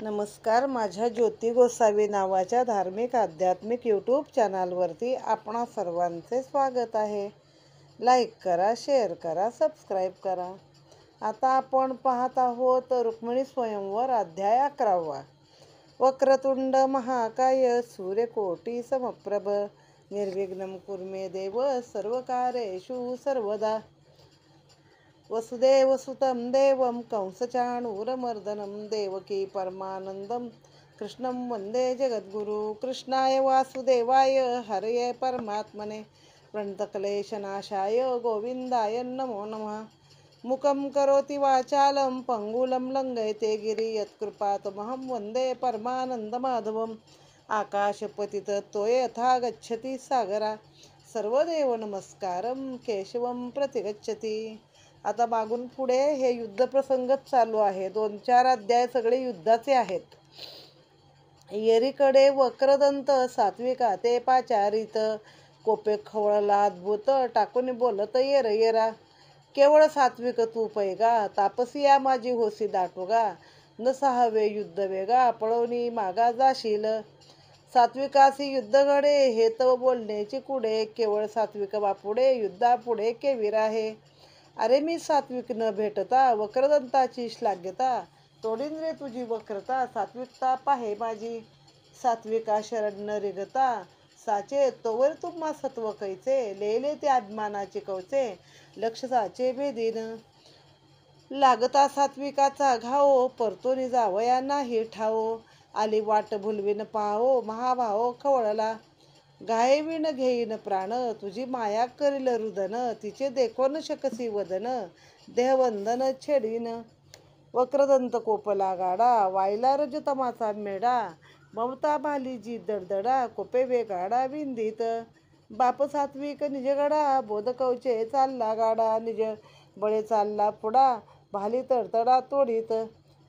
नमस्कार. माझ्या ज्योती गोसावी नावाच्या धार्मिक आध्यात्मिक यूट्यूब चॅनलवरती आपणा सर्वांचे स्वागत आहे. लाईक करा, शेअर करा, सबस्क्राईब करा. आता आपण पाहत आहोत रुक्मिणी स्वयंवर अध्याय 11. वक्रतुंड महाकाय सूर्यकोटी समप्रभ निर्विघ्नं कुर्मे देव सर्वकार्येषु सर्वदा. वसुदेवसुतं देवं कंसचाणूरमर्दनं देवकी परमानन्दं कृष्णं वन्दे जगद्गुरु. कृष्णाय वासुदेवाय हरये परमात्मने प्रणतक्लेशनाशाय गोविन्दाय नमो नमः. मुखं करोति वाचालं पङ्गुलं लङ्घयते गिरि यत्कृपातमहं वन्दे परमानन्दमाधवम्. आकाशपतितत्त्वय यथा गच्छति सागरा सर्वदेव नमस्कारं केशवं प्रतिगच्छति. आता मागून पुढे हे युद्ध प्रसंगच चालू आहे. 2-4 अध्याय सगळे युद्धाचे आहेत. येरीकडे वक्रदंत सात्विका ते पाचारित कोपे खवळला अद्भुत टाकून बोलत येर येरा. केवळ सात्विक तू पैगा तापसिया माझी होसी दाटोगा. न सहावे युद्ध वेगा पळवणी मागा जाशील. सात्विकासी युद्ध घडे हे तव बोलण्याची कुडे. केवळ सात्विक बापुडे युद्धा पुढे केवीर आहे. अरे मी सात्विक न भेटता वक्रदंताची श्लाघ्यता. तोडीन रे तुझी वक्रता सात्विकता पाहे माझी. सात्विका शरण न रिगता साचे तोवर तुम्हा सत्व कैचे. लेले ते अभिमानाचे कवचे लक्ष साचे भेदीन. लागता सात्विकाचा घाओ परतोनी जावया नाही ठाओ. आली वाट भुलविन पाहो महाभाव खवळला. गायविन घेईन प्राण तुझी माया करील रुदन. तिचे देखोन शकसी वदन देहवंदन छेडीन. वक्रदंत कोपला गाडा वायला रजतमाचा मेडा. ममता भाली जी दडदडा कोपे वेगाडा विंदित. बाप सात्विक निजगडा बोधकवचे चालला गाडा. निज बळे चालला पुडा भाली तडतडा तोडीत.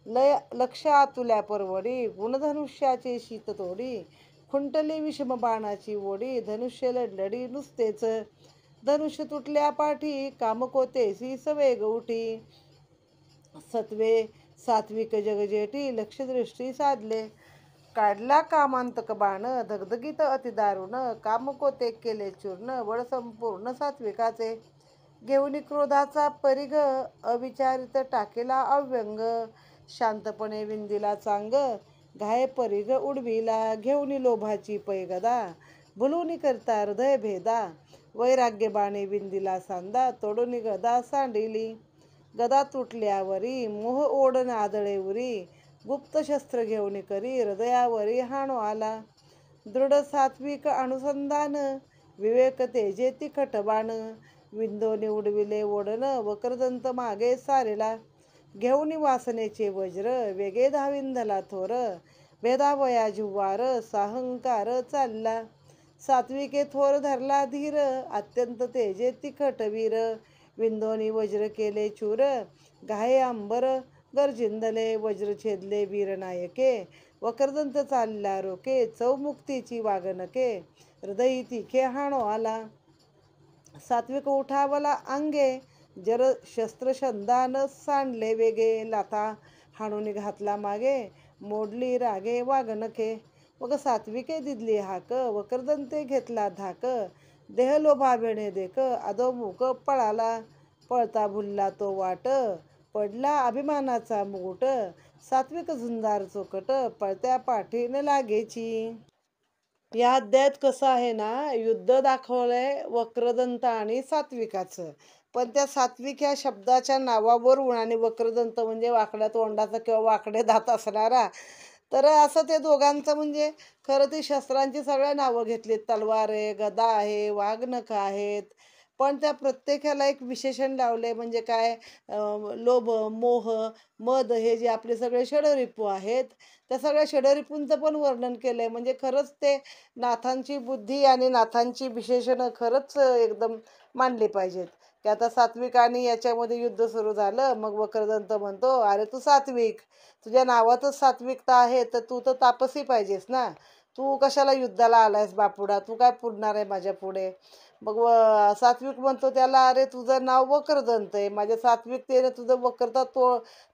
लय लक्ष आतुल्या परवडी गुणधनुष्याचे शीत तोडी. खुंटली विषम बाणाची ओढी धनुष्य लढलडी नुसतेच. धनुष्य तुटल्या पाठी कामकोतेसी सवेग उठी. सत्वे सात्विक जगजेटी लक्षदृष्टी साधले. काढला कामांतक बाण धगधगीत अतिदारुण. कामकोते केले चूर्ण बळ संपूर्ण सात्विकाचे. घेऊन क्रोधाचा परिघ अविचारित टाकेला अव्यंग. शांतपणे विंदिला चांग घाय परिघ उडविला. घेऊनी लोभाची पैगदा भुलूनी करता हृदय भेदा. वैराग्य बाणे विंदिला सांदा तोडूनी गदा सांडिली. गदा तुटल्यावरी मोह ओढण आदळे उरी. गुप्त शस्त्र घेऊन करी हृदयावरी हाणो आला. दृढ सात्विक अनुसंधान विवेक तेजे तिखट बाण. विंदोनी उडविले ओढण वक्रदंत मागे सारेला. घेऊनी वासनेचे वज्र वेगे धाविंधला थोर. भेदावया जिव्हार साहंकार चालला. सात्विके थोर धरला धीर अत्यंत तेजे तिखट वीर. विंदोनी वज्र केले चूर घाये अंबर गर्जिंदले. वज्र छेदले वीरनायके वक्रदंत चालला रोके. चौमुक्तीची वागणके हृदयी तिखे हाणो आला. सात्विक उठावला अंगे जर शस्त्र शंदान सांडले वेगे. लाथा हाणून घातला मागे मोडली रागे वागणके. मग सात्विके दिदली हाक वक्रदंते घेतला धाक. देह लोभावेणे देक अधोमुख पळाला. पळता भुलला तो वाट पडला अभिमानाचा मुकुट. सात्विक झुंजार चोकट पळत्या पाठीन लागेची. या अध्यायात कसं आहे ना, युद्ध दाखवलंय वक्रदंत आणि सात्विकाचं. पण त्या सात्विक ह्या शब्दाच्या नावावरून आणि वक्रदंत म्हणजे वाकड्या तोंडाचा किंवा वाकडे दात असणारा, तर असं ते दोघांचं म्हणजे खरं ती शस्त्रांची सगळ्या नावं घेतलीत. तलवार आहे, गदा आहे, वाघनख आहेत. पण त्या प्रत्येकाला एक विशेषण लावले. म्हणजे काय, लोभ, मोह, मद हे जे आपले सगळे षडरिपू आहेत त्या सगळ्या षडरिपूंचं पण वर्णन केलंय. म्हणजे खरंच ते नाथांची बुद्धी आणि नाथांची विशेषणं खरंच एकदम मानली पाहिजेत. की आता सात्विक आणि याच्यामध्ये युद्ध सुरू झालं. मग वक्रदंत म्हणतो, अरे तू सात्विक, तुझ्या नावातच सात्विकता आहे, तर तू तर तापसी पाहिजेस ना. तू कशाला युद्धाला आलायस बापुडा, तू काय पुरणार आहे माझ्या पुढे. मग सात्विक म्हणतो त्याला, अरे तुझं नाव वक्रदंत आहे, माझ्या सात्विकतेने तुझं वक्रता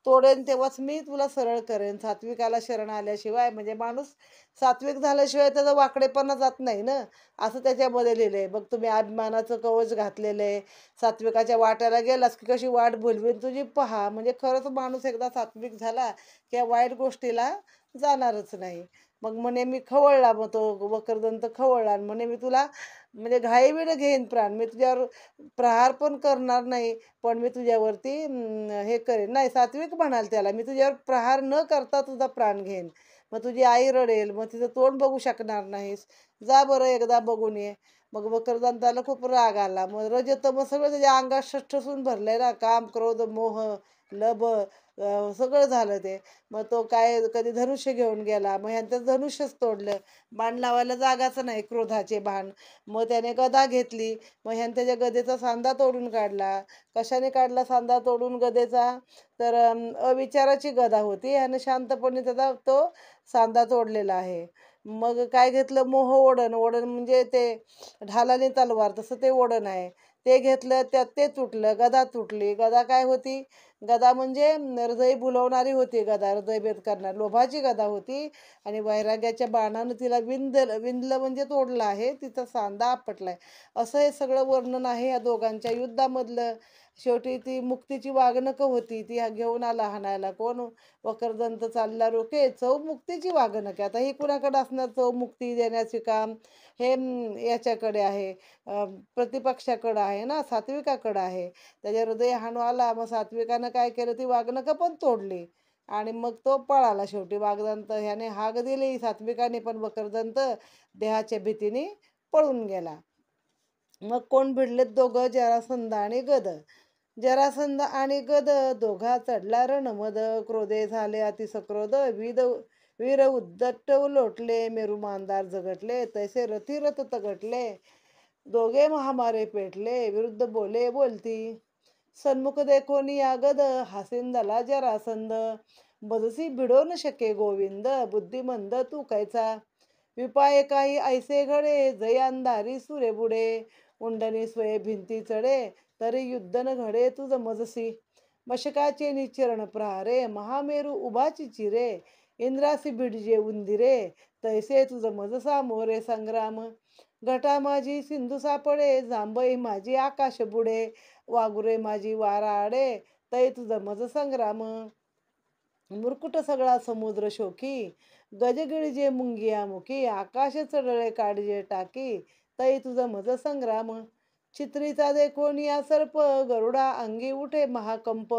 तोडेन तेव्हाच मी तुला सरळ करेन. सात्विकाला शरण आल्याशिवाय म्हणजे माणूस सात्विक झाल्याशिवाय त्याचा वाकडेपणा जात नाही ना, असं त्याच्यामध्ये लिहिलं आहे. मग तुम्ही अभिमानाचं कवच घातलेलं आहे, सात्विकाच्या वाट्याला गेलास की कशी वाट भुलवीन तुझी पहा. म्हणजे खरंच माणूस एकदा सात्विक झाला की या वाईट गोष्टीला जाणारच नाही. मग म्हणे मी खवळला, मग तो वक्रदंत खवळला आणि म्हणे मी तुला म्हणजे घाईविड घेईन प्राण, मी तुझ्यावर प्रहार पण करणार नाही, पण मी तुझ्यावरती हे करेन. नाही, सात्विक म्हणाल त्याला, मी तुझ्यावर प्रहार न करता तुझा प्राण घेईन. मग तुझी आई रडेल, मग तिचं तोंड बघू शकणार नाहीस, जा बरं एकदा बघून ये. मग वक्रदंताला खूप राग आला. मग रजतम सगळं त्याच्या अंगात ठसून भरलंय ना, काम क्रोध मोह लभ सगळं झालं ते. मग तो काय कधी धनुष्य घेऊन गेला, मग ह्यांचं धनुष्यच तोडलं, बाण लावायला जागाच नाही, क्रोधाचे बाण. मग त्याने गदा घेतली, मग ह्याने त्याच्या गदेचा सांधा तोडून काढला. कशाने काढला सांधा तोडून गदेचा? तर अविचाराची गदा होती, ह्याने शांतपणे त्याचा तो सांधा तोडलेला आहे. मग काय घेतलं, मोह ओढण. ओढण म्हणजे ते ढालाने तलवार, तसं ते ओढण आहे. ते घेतलं, त्यात ते तुटलं, गदा तुटली. गदा काय होती? गदा म्हणजे हृदय बुलवणारी होती गदा, हृदयभेद करणारी लोभाची गदा होती. आणि वैराग्याच्या बाणानं तिला विंदलं म्हणजे तोडलं आहे, तिचा सांधा आपटलाय. असं हे सगळं वर्णन आहे या दोघांच्या युद्धामधलं. शेवटी ती मुक्तीची वाघनकं होती, ती घेऊन आला हाणायला. कोण? वक्रदंत चालला रोखे, चव मुक्तीची वाघनके. आता ही कुणाकडे असणार चव मुक्ती देण्याचे काम? हे याच्याकडे आहे, प्रतिपक्षाकडं आहे ना, सात्विकाकडं आहे. त्याच्या हृदय हाणू आला, मग सात्विकानं काय केलं, ती वाघनकं पण तोडली आणि मग तो पळाला. शेवटी वाघदंत ह्याने हाक दिली सात्विकाने, पण वक्रदंत देहाच्या भीतीने पळून गेला. मग कोण भिडलेत दोघं? जरासंध आणि गद. जरासंध आणि गद दोघा चढला रणमद, क्रोधे झाले अतिसक्रोध, वीर उद्धट लोटले, मेरू मांदार झगटले, तैसे रथिरथ तगटले, दोघे महामारे पेटले, विरुद्ध बोले बोलती. सन्मुख देखोनी यागद, हासिंदला जरासंध, बजसी भिडो न शके गोविंद, बुद्धिमंद तू कैचा. विपाये काही ऐसे घडे, जय अंधारी सुरे बुडे, उंडनी स्वये भिंती चढे, तरी युद्ध न घडे तुझ मजसी. मशकाचे निचरण प्रहारे, महामेरू उभाची चिरे, इंद्रासी भिडजे उंदिरे, तैसे तुझ मजसा मोरे संग्राम. घटा माझी सिंधू सापडे, जांभई माझी आकाश बुडे, वागुरे माझी वारा आडे, तै तुझ मज संग्राम. मुरकुट सगळा समुद्र शोकी, गजगिळजे मुंगिया मुखी, आकाश चढळे काढजे टाकी, तै तुझ मज संग्राम. चित्रीचा देखोनिया सर्प, गरुडा अंगी उठे महाकंप,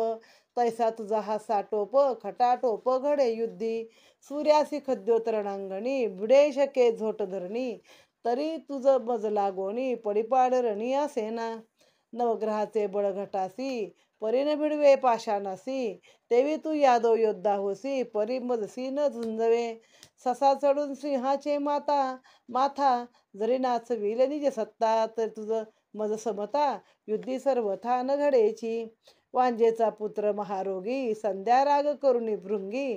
तैसा तुझा हा साटोप, खटाटोप घडे युद्धी, सूर्यासी खद्योतरणांगणी, भिडे शके झोट धरणी, तरी तुझ मज लागोनी, पडिपाड रणी सेना. नवग्रहाचे बळघटासी, परीने भिडवे पाषाणासी, तेवी तू यादव योद्धा होसी, परी मजसी न झुंजवे. ससा चढून सिंहाचे माथा, जरी नाचविल निज सत्ता, तर तुझ मज समता, युद्धी सर्वथा न घडेची. वांजेचा पुत्र महारोगी, संध्या राग करुणी भृंगी,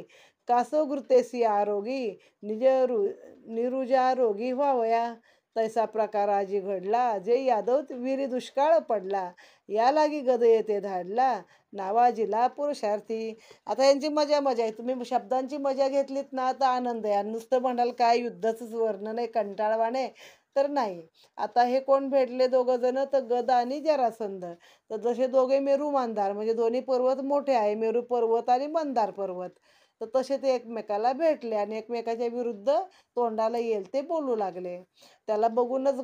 कासव घृतेसी आरोगी, निरुजा रोगी व्हावया. तैसा प्रकार आजी घडला, जे यादव विरी दुष्काळ पडला, या लागी गद येते धाडला, नावाजीला पुरुषार्थी. आता यांची मजा आहे, तुम्ही शब्दांची मजा घेतलीत ना तर आनंद आहे. नुसतं म्हणाल काय युद्धाचंच वर्णन आहे कंटाळवाणे, तर नाही. आता हे कोण भेटले दोघं जण? तर गद आणि जरासंध. तर जसे दोघे मेरू मंदार, म्हणजे दोन्ही पर्वत मोठे आहे, मेरू पर्वत आणि मंदार पर्वत, तर तसे ते एकमेकाला भेटले आणि एकमेकाच्या विरुद्ध तोंडाला येईल ते बोलू लागले. त्याला बघूनच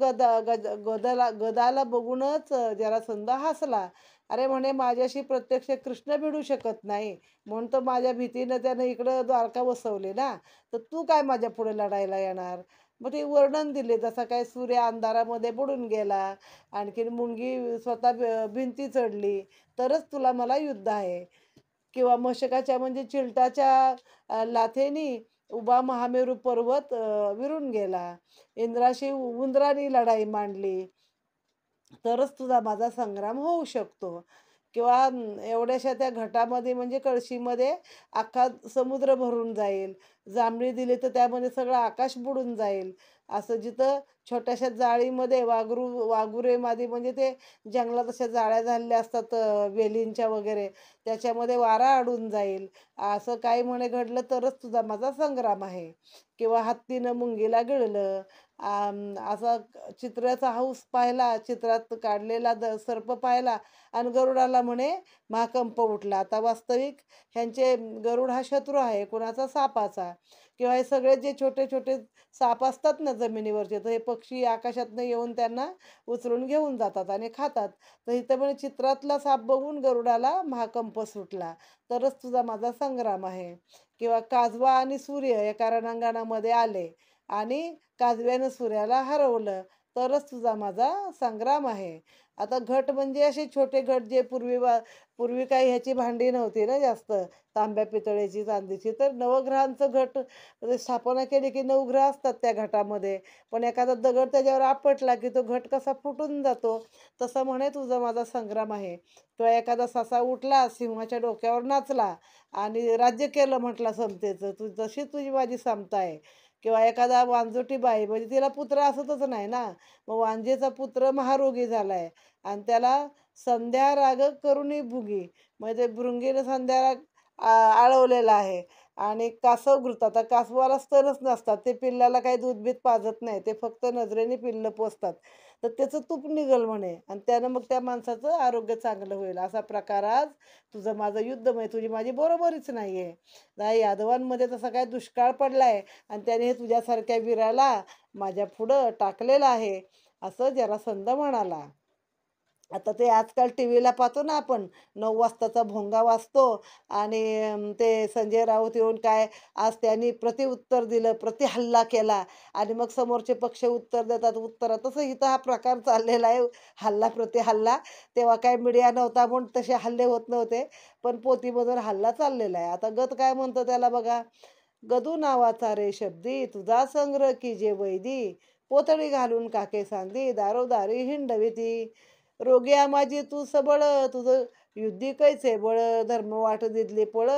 गदाला बघूनच जरासंध हसला. अरे म्हणे, माझ्याशी प्रत्यक्ष कृष्ण भिडू शकत नाही, म्हणून तर माझ्या भीतीनं त्यानं इकडं द्वारका बसवले ना, तर तू काय माझ्या पुढे लढायला येणार? मग ते वर्णन दिले, जसा काय सूर्य अंधारामध्ये बुडून गेला, आणखीन मुंगी स्वतः भिंती चढली, तरच तुला मला युद्ध आहे. किंवा मशकाच्या म्हणजे चिलटाच्या लाथेनी उभा महामेरू पर्वत विरून गेला, इंद्राशी उंदराने लढाई मांडली, तरच तुझा माझा संग्राम होऊ शकतो. किंवा एवढ्याशा त्या घटामध्ये म्हणजे कळशीमध्ये अख्खा समुद्र भरून जाईल, जांभळी दिली तर त्यामध्ये सगळं आकाश बुडून जाईल. असं जिथं छोट्याशा जाळीमध्ये वाघुरेमादी म्हणजे ते जंगलात अशा जाळ्या झालेल्या असतात वेलींच्या वगैरे, त्याच्यामध्ये वारा अडून जाईल असं काही म्हणे घडलं तरच तुझा माझा संग्राम आहे. किंवा हत्तीनं मुंगीला गिळलं. असा चित्राचा हौस पाहिला, चित्रात काढलेला सर्प पाहिला आणि गरुडाला म्हणे महाकंप उठला. आता वास्तविक ह्यांचे गरुड हा शत्रू आहे कुणाचा? सापाचा. किंवा हे सगळे जे छोटे छोटे साप असतात ना जमिनीवरचे, तर हे पक्षी आकाशातनं येऊन त्यांना उचलून घेऊन जातात आणि खातात. तर इथं म्हणे चित्रातला साप बघून गरुडाला महाकंप सुटला, तरच तुझा माझा संग्राम आहे. किंवा काजवा आणि सूर्य एका रणांगणामध्ये आले आणि काजव्यानं सूर्याला हरवलं, तरच तुझा माझा संग्राम आहे. आता घट म्हणजे असे छोटे घट जे पूर्वी काही ह्याची भांडी नव्हती ना जास्त, तांब्या पितळेची चांदीची, तर नवग्रहांचं घट स्थापना केली की 9 ग्रह असतात त्या घटामध्ये. पण एखादा दगड त्याच्यावर आपटला की तो घट कसा फुटून जातो, तसं म्हणे तुझा माझा संग्राम आहे. किंवा एखादा ससा उठला सिंहाच्या डोक्यावर नाचला आणि राज्य केलं म्हटलं समतेचं, जशी तुझी माझी समता आहे. किंवा एखादा वांजोटी बाई म्हणजे तिला पुत्र असतच नाही ना, मग वांजेचा पुत्र महारोगी झालाय आणि त्याला संध्या राग करुणी भुगी, म्हणजे भृंगीनं संध्या आळवलेला आहे. आणि कासव घृत, आता कासवाला स्तनच नसतात, ते पिल्लाला काही दूध पाजत नाही, ते फक्त नजरेने पिल्लं पोसतात, तर त्याचं तूप निघल म्हणे आणि त्यानं मग त्या माणसाचं आरोग्य चांगलं होईल. असा प्रकार आज तुझं माझं युद्धमय, तुझी माझी बरोबरीच नाहीये. नाही, यादवांमध्ये तसा काय दुष्काळ पडलाय आणि त्याने हे तुझ्यासारख्या वीराला माझ्या पुढं टाकलेलं आहे, असं जरासंध म्हणाला. आता ते आजकाल टी व्हीला पाहतो ना आपण, 9 वाजताचा भोंगा वाजतो आणि ते संजय राऊत येऊन काय आज त्यांनी प्रतिउत्तर दिलं, प्रतिहल्ला केला आणि मग समोरचे पक्ष उत्तर देतात उत्तरात. तसं इथं हा प्रकार चाललेला आहे, हल्ला प्रतिहल्ला. तेव्हा काय मीडिया नव्हता म्हणून तसे हल्ले होत नव्हते, पण पोतीमधून हल्ला चाललेला आहे. आता गत काय म्हणतो त्याला बघा, गदू नावाचा रे शब्दी तुझा संग्रह की जे वैदी, पोतळी घालून काके सांदी दारोदारी हिंडविती. रोग्या माझी तू सबळ तुझं युद्धी कैचे बळ, धर्म वाट दिदली पळ,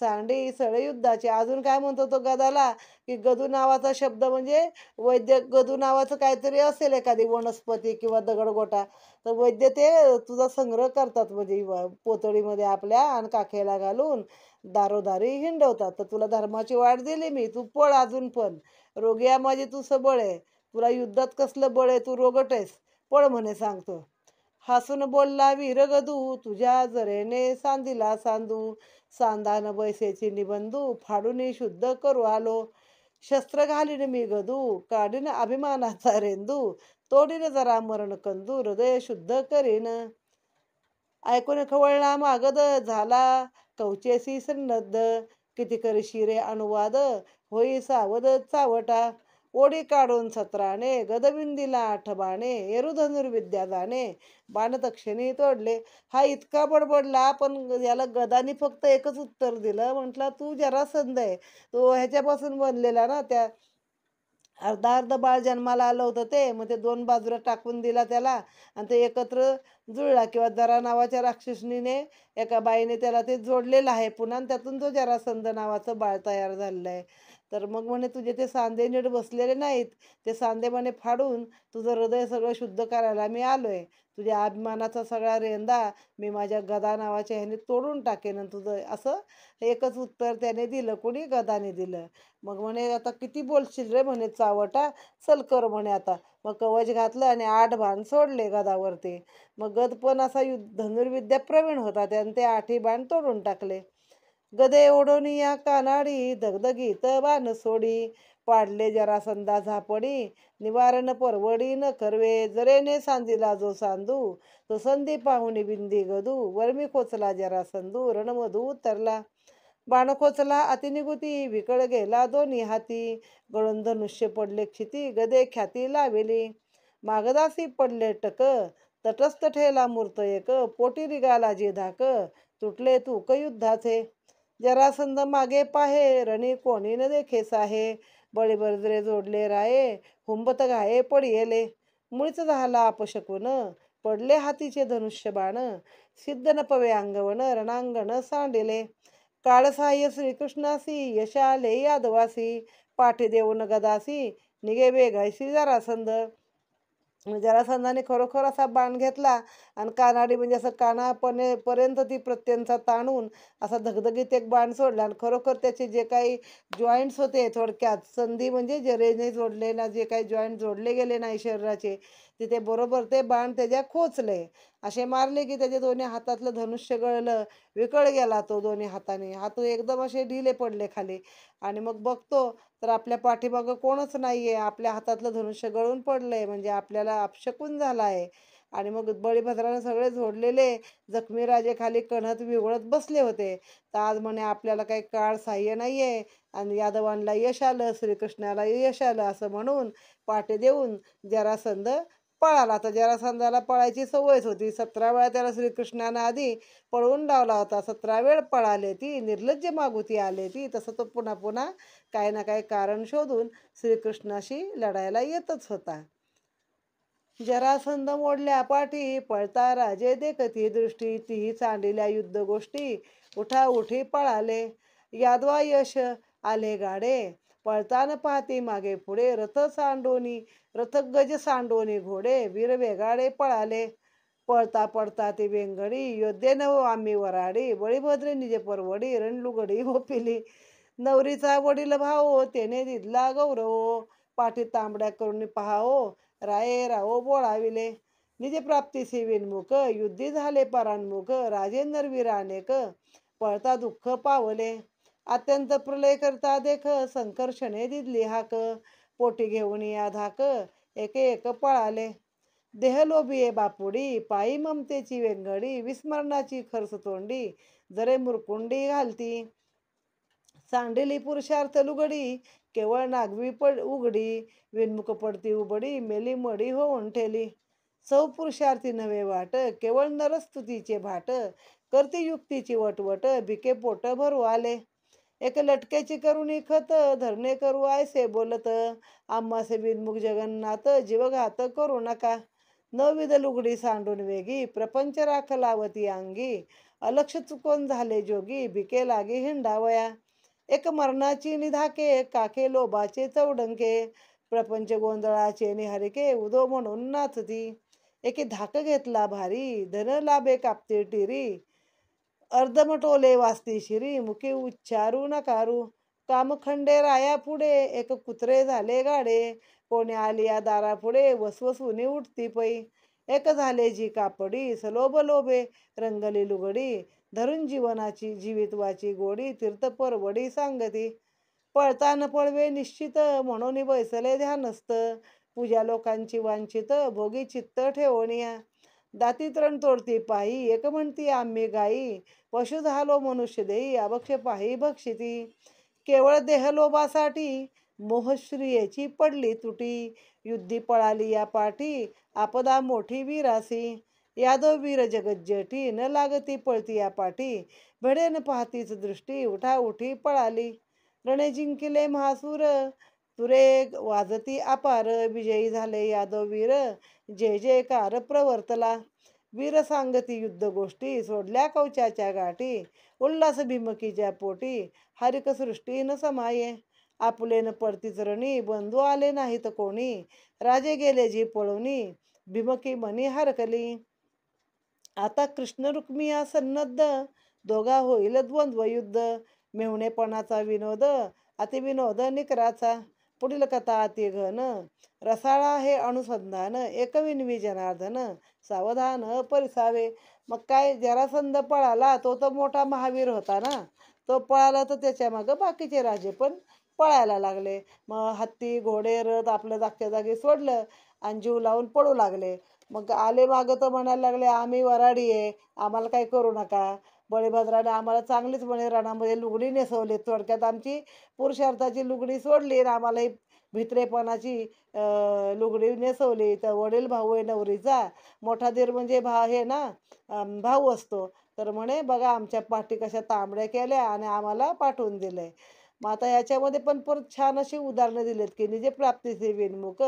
सांडी सळ युद्धाचे. अजून काय म्हणतो तो गदाला, की गदू नावाचा शब्द म्हणजे वैद्य, गदू नावाचं काहीतरी असेल एखादी वनस्पती किंवा दगडगोटा, तर वैद्य ते तुझा संग्रह करतात म्हणजे पोतळीमध्ये आपल्या आणि काखेला घालून दारोदारी हिंडवतात. तर तुला धर्माची वाट दिली मी, तू पळ अजून पण. रोगिया माझी तू सबळ आहे, तुला युद्धात कसलं बळ आहे, तू रोगट आहेस, पळ म्हणे सांगतो. हसून बोलला वीरगदू तुझ्या जरेने सांदिला सांदू, सांदान बैसेची निबंधू फाडून शुद्ध करू आलो. शस्त्र घालीन मी गदू काढीन अभिमानाचा रेंदू, तोडीन जरा मरण कंदू हृदय शुद्ध करीन. ऐकून खवळला मागद झाला कवचेसी सन्नद्ध, किती करशी रे अनुवाद होई सावध चावटा. ओढी काढून सत्राने गदबिंदीला आठबाणे, एरु धनुर्विद्या जाणे बाण तक्षणी तोडले. हा इतका बडबडला पण याला गदानी फक्त एकच उत्तर दिलं. म्हटलं तू जरासंध आहे, तो ह्याच्यापासून बनलेला ना, त्या अर्धा अर्ध बाळ जन्माला आलं होतं ते, मग ते 2 बाजूला टाकून दिला त्याला आणि ते एकत्र जुळला. किंवा जरा नावाच्या राक्षसनीने एका बाईने त्याला ते जोडलेलं आहे पुन्हा आणि त्यातून तो जरासंध नावाचं बाळ तयार झालेलं आहे. तर मग म्हणे तुझे ते सांधे नीट बसलेले नाहीत, ते सांधे म्हणे फाडून तुझं हृदय सगळं शुद्ध करायला मी आलोय. तुझ्या अभिमानाचा सगळा रेंदा मी माझ्या गदा नावाच्या ह्याने तोडून टाकेन आणि तुझं असं एकच उत्तर त्याने दिलं, कोणी गदाने दिलं. मग म्हणे आता किती बोलशील रे म्हणे चावटा, चल कर म्हणे आता. मग कवच घातलं आणि 8 बाण सोडले गदावरती. मग गद पण असा धनुर्विद्या प्रवीण होता, त्याने ते 8ही बाण तोडून टाकले. गदे ओढून या कानाडी दगदगीत बाण सोडी, पाडले जरासंधा झापडी निवारण परवडी न करवे. जरेने सांदिला जो सांदू तो संधी पाहुणी बिंदी गदू, वर्मी खोचला जरासंधू रणमधू उतरला. बाण खोचला अतिनिगुती विकळ गेला दोन्ही हाती, गळून धनुष्य पडले क्षिती गदे ख्याती लावेली. मागदासी पडले टक तटस्थ ठेला मूर्त एक, पोटी रिगाला जे धाक तुटले तूक युद्धाचे. जरासंध मागे पाहे रणी कोणी न देखे साहे, बळीबर्जरे जोडले राये हुंबत घाये पडियेले. मुळीच झाला अपशकुन पडले हातीचे धनुष्य बाण, सिद्ध न पवे अंगवण रणांगण सांडिले. काळ सहाय्य श्रीकृष्णासी यश आले यादवासी, पाठी देऊन गदासी निघे बेगायसी जरासंध. जरासंधाने खरोखर असा बाण घेतला आणि कानाडी म्हणजे असं पर्यंत ती प्रत्यंचा ताणून असा धगधगीत एक बाण सोडला आणि खरोखर त्याचे जे काही जॉईंट्स होते, थोडक्यात संधी म्हणजे जरेने जोडलेला जे काही जॉईंट जोडले गेले नाही शरीराचे, तिथे बरोबर ते बाण त्याच्या खोचले. असे मारले की त्याच्या दोन्ही हातातलं धनुष्य गळलं, विकळ गेला तो दोन्ही हाताने. हात एकदम असे ढिले पडले खाली. आणि मग बघतो तर आपल्या पाठीमागं कोणच नाहीये. आपल्या हातातलं धनुष्य गळून पडलंय, म्हणजे आपल्याला अपशकुन झाला आहे. आणि मग बळीभद्रानं सगळे झोडलेले जखमी राजे खाली कणत विवळत बसले होते. तर आज म्हणे आपल्याला काही काळ सहाय्य नाहीये आणि यादवांना यश आलं, श्रीकृष्णाला यश आलं असं म्हणून पाठी देऊन जरासंध पळाला. तर जरासंधाला पळायची सवयच होती. 17 वेळा त्याला श्रीकृष्णानं आधी पळवून लावला होता. 17 वेळ पळाले ती, निर्लज्ज मागुती आले ती. तसं तो पुन्हा पुन्हा काही ना काही कारण शोधून श्रीकृष्णाशी लढायला येतच होता. जरासंध मोडल्या पाठी, पळता राजे देखती दृष्टी, तीही चांडिल्या युद्ध गोष्टी, उठा उठी पळाले. यादवा यश आले गाडे, पळताना पाहती मागे पुढे, रथ गज सांडोनी घोडे, वीर वेगाडे पळाले. पळता पळता ती वेंगडी, योद्धे नव आम्ही वराडी, बळीभद्रे निजे परवडी, रणलुगडी होपिली. नवरीचा वडील भाऊ, त्याने दिदला गौरव, पाठी तांबड्या करून पहाओ, राये राओ बोळाविले. निजे प्राप्तीसी विनमुख, युद्धी झाले परान्मुख, राजेंद्र वीर अनेक, पळता दुःख पावले. अत्यंत प्रलय करता देख, संकर्षणे दिदली हाक, पोटी घेऊन या धाक, एके एक पळाले. देहलोभिये बापुडी, पायी ममतेची वेंगडी, विस्मरणाची खरस तोंडी, जरे मुरकुंडी घालती. सांडिली पुरुषार्थ लुगडी, केवळ नागवी उघडी, विनमुख पडती उबडी, मेली मडी होऊन ठेली. सौ पुरुषार्थी नवे वाट, केवळ नरस्तुतीचे भाट, करती युक्तीची वटवट, भिके पोट भरू आले. एक लटकेची करुणी खत, धरणे करू आयसे बोलत, आम्हासे बिनमुख जगन्नाथ, जीवघात करू नका. नवविध लुगडी सांडून वेगी, प्रपंच राख लावती अंगी, अलक्ष चुकून झाले जोगी, भिके लागे हिंडावया. एक मरणाची निधाके, काके लोभाचे चौडंके, प्रपंच गोंधळाचे निहारिके, उदो म्हणून नाचती. एके धाक घेतला भारी, धन लाभे कापते टिरी, अर्धमटोले वाचती शिरी, मुखे उच्चारू नकारू. कामखंडे राया पुढे, एक कुत्रे झाले गाडे, कोणी आली या दारा पुढे, वसवसुनी उठती पै. एक झाले जी कापडी, सलोभ लोभे रंगली लुगडी, धरून जीवितवाची गोडी, तीर्थ परवडी सांगती. पळतान पळवे निश्चित, म्हणून बैसले ध्यानस्थ, पूजा लोकांची वांछित, भोगी चित्त ठेवणिया. दाती तरण तोडती पायी, एक म्हणती आम्ही गाई, पशु झालो मनुष्य देई, अभक्ष पायी भक्षिती. केवळ देहलोभासाठी, मोहश्रियेची पडली तुटी, युद्धी पळाली या पाठी, आपदा मोठी वीरासी. यादव वीर जगज्जेठी, न लागती पळती या पाठी, भिडेन पाहतीच दृष्टी, उठा उठी पळाली. रणे जिंकिले महासूर, तुरे वाजती अपार, विजयी झाले यादव वीर, जय जयकार प्रवर्तला. वीर सांगती युद्ध गोष्टी, सोडल्या कवचाच्या गाठी, उल्हास भीमकीच्या पोटी, हरिक सृष्टी न समाये. आपुलेन पडतीच रणी, बंधू आले नाहीत कोणी, राजे गेले जी पळूनी, भीमकी मनी हरकली. आता कृष्ण रुक्मिया सन्नद्ध, दोघा होईल द्वंद्व युद्ध, मेहुणेपणाचा विनोद, अतिविनोद निकराचा. पुढील कथा अति घन, रसाळा हे अनुसंधान, एकविनवी जनार्दन, सावधान परिसावे. मग काय, जरासंध पळाला, तो तर मोठा महावीर होता ना, तो पळाला तर त्याच्या मागं बाकीचे राजे पण पळायला लागले. मग हत्ती घोडे रथ आपलं जागच्या जागी सोडलं आणि जीव लावून पळू लागले. मग आले मागं तर म्हणायला लागले आम्ही वराडी आहे, आम्हाला काही करू नका. बळीभद्राने आम्हाला चांगलीच म्हणे रणामध्ये लुगडी नेसवली, थोडक्यात आमची पुरुषार्थाची लुगडी सोडली आणि आम्हाला ही भित्रेपणाची लुगडी नेसवली. तर वडील भाऊ आहे नवरीचा, मोठा दीर म्हणजे हे ना भाऊ असतो. तर म्हणे बघा आमच्या पाठी कशा तांबड्या केल्या आणि आम्हाला पाठवून दिलंय. मग आता याच्यामध्ये पण परत छान अशी उदाहरणं दिलेत की निजे प्राप्तीचे विनमुख,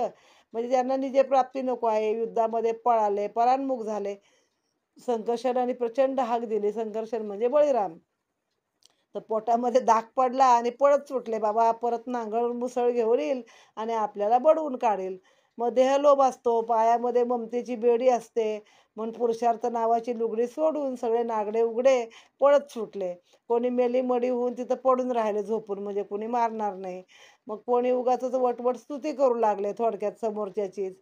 म्हणजे ज्यांना निजे प्राप्ती नको आहे, युद्धामध्ये पळाले, परान्मुख झाले, संकर्षणाने प्रचंड हाक दिली. संकर्षण म्हणजे बळीराम. तर पोटामध्ये दाग पडला आणि पळत सुटले, बाबा परत नांगळ मुसळ घेऊन येईल आणि आपल्याला बडवून काढेल. मग देहलोभ असतो, पायामध्ये ममतेची बेडी असते, म्हणून पुरुषार्थ नावाची लुगडी सोडून सगळे नागडे उघडे पळत सुटले. कोणी मेली मडी होऊन तिथं पडून राहिले झोपून, म्हणजे कोणी मारणार नाही. मग कोणी उगाचच वटवट स्तुती करू लागले थोडक्यात समोरच्याचीच.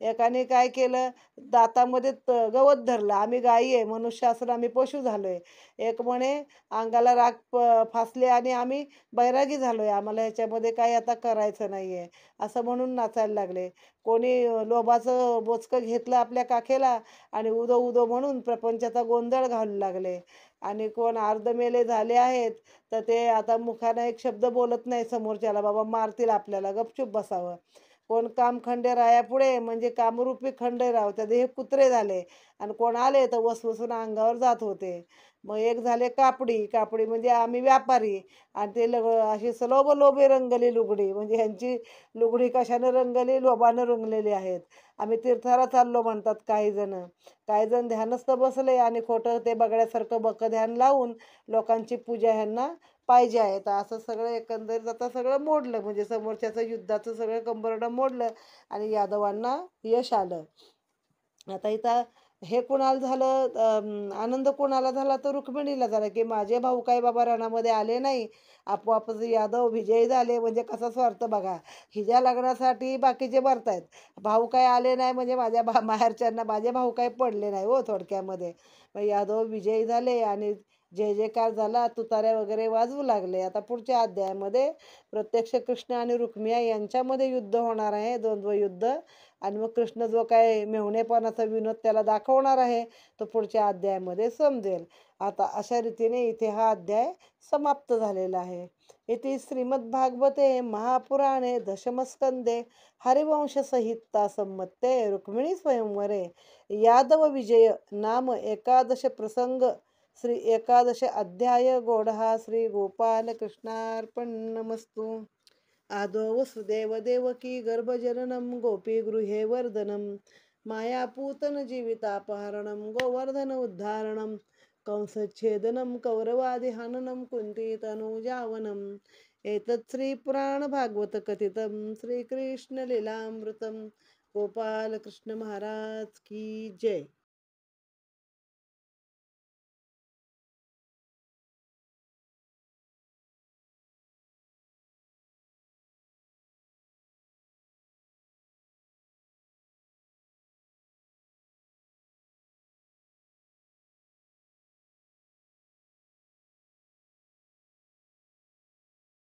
एकाने काय केलं, दातामध्ये गवत धरलं, आम्ही गायी आहे, मनुष्य असून आम्ही पशु झालोय. एक म्हणे अंगाला राख फासले आणि आम्ही बैरागी झालोय, आम्हाला ह्याच्यामध्ये काही आता करायचं नाहीये, असं म्हणून नाचायला लागले. कोणी लोभाचं बोचकं घेतलं आपल्या काखेला आणि उदो उदो म्हणून प्रपंचाचा गोंधळ घालू लागले. आणि कोण अर्धमेले झाले आहेत, तर ते आता मुखानं एक शब्द बोलत नाही समोरच्याला, बाबा मारतील आपल्याला, गपचूप बसावं. कोण काम खंडेरायापुढे म्हणजे कामरूपी खंडेराव त्या हे कुत्रे झाले, आणि कोण आले तर वसवसून अंगावर जात होते. मग एक झाले कापडी, कापडी म्हणजे आम्ही व्यापारी, आणि ते अशी सलोभ लोभे रंगली लुगडी, म्हणजे ह्यांची लुगडी कशानं रंगली, लोभानं रंगलेली आहेत. आम्ही तीर्थाला चाललो म्हणतात काही जण. काही जण ध्यानस्थ बसले आणि खोटं ते बघण्यासारखं बकं ध्यान लावून लोकांची पूजा ह्यांना पाहिजे आहे. तर असं सगळं एकंदरीत आता सगळं मोडलं, म्हणजे समोरच्याचं युद्धाचं सगळं कंबरडं मोडलं आणि यादवांना यश आलं. आता इथं हे कुणाला झालं, आनंद कुणाला झाला, तर रुक्मिणीला झाला, की माझे भाऊ काय बाबा रणामध्ये आले नाही, आपोआपच यादव विजयी झाले. म्हणजे कसा स्वार्थ बघा, हिच्या लग्नासाठी बाकीचे मरतायत, भाऊ काय आले नाही म्हणजे माझ्या माहेरच्यांना माझे भाऊ काय पडले नाही हो थोडक्यामध्ये. मग यादव विजयी झाले आणि जय जयकार झाला, तुताऱ्या वगैरे वाजवू लागले. आता पुढच्या अध्यायामध्ये प्रत्यक्ष कृष्ण आणि रुक्मिणी यांच्यामध्ये युद्ध होणार आहे, द्वंद्व युद्ध. आणि मग कृष्ण जो काय मेहुणेपणाचा विनोद त्याला दाखवणार आहे, तो पुढच्या अध्यायामध्ये समजेल. आता अशा रीतीने इथे हा अध्याय समाप्त झालेला आहे. इथे श्रीमद्भागवते महापुराणे दशमस्कंदे हरिवंश संहिता संमत्ते रुक्मिणी स्वयंवरे यादव विजय नाम एकादश प्रसंग श्री एकादश अध्याय गोडहा श्री गोपाल कृष्णार्पणमस्तु. आदौ वसुदेव देवकी गर्भजननं गोपीगृहे वर्धनं मायापूतन जीवितापहरणं गोवर्धन उद्धारणं कंसच्छेदनं कौरवादिहननं कुन्तीतनूजावनम् एतत् श्रीपुराणभागवतकथितं श्रीकृष्णलीलामृतं. गोपाल कृष्ण महाराज की जय.